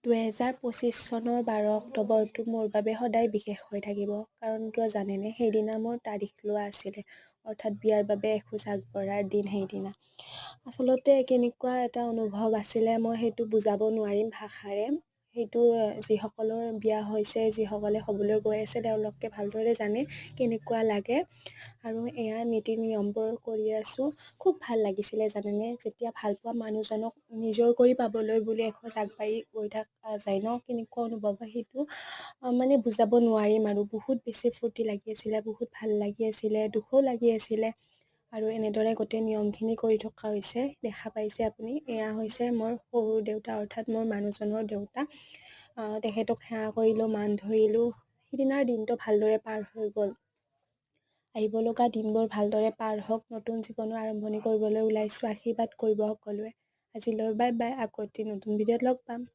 2025 চনৰ 12 অক্টোবৰটো মোৰ বাবে সদায় বিশেষ হৈ থাকিব। কাৰণ কিয় জানেনে? সেইদিনা মোৰ তাৰিখ লোৱা আছিলে, অৰ্থাৎ বিয়াৰ বাবে এখোজ আগবঢ়াৰ দিন সেইদিনা। আচলতে কেনেকুৱা এটা অনুভৱ আছিলে মই সেইটো বুজাব নোৱাৰিম ভাষাৰে। সেইটো যিসকলৰ বিয়া হৈছে, যিসকলে হ'বলৈ গৈ আছে তেওঁলোকে ভালদৰে জানে কেনেকুৱা লাগে। আৰু এয়া নীতি নিয়মবোৰ কৰি আছোঁ। খুব ভাল লাগিছিলে জানেনে? যেতিয়া ভালপোৱা মানুহজনক নিজৰ কৰি পাবলৈ বুলি এখোজ আগবাঢ়ি গৈ থকা যায় ন, কেনেকুৱা অনুভৱ হয় সেইটো মানে বুজাব নোৱাৰিম আৰু। বহুত বেছি ফূৰ্তি লাগি আছিলে, বহুত ভাল লাগি আছিলে, দুখো লাগি আছিলে। আৰু এনেদৰে গোটেই নিয়মখিনি কৰি থকা হৈছে। দেখা পাইছে আপুনি, এয়া হৈছে মোৰ শহুৰ দেউতা, অৰ্থাৎ মোৰ মানুহজনৰ দেউতা। তেখেতক সেৱা কৰিলোঁ, মান ধৰিলোঁ। সিদিনাৰ দিনটো ভালদৰে পাৰ হৈ গ'ল। আহিব লগা দিনবোৰ ভালদৰে পাৰ হওক, নতুন জীৱনৰ আৰম্ভণি কৰিবলৈ ওলাইছোঁ। আশীৰ্বাদ কৰিব সকলোৱে। আজিলৈ বাই বাই, আকৌ এটি নতুন ভিডিঅ'ত লগ পাম।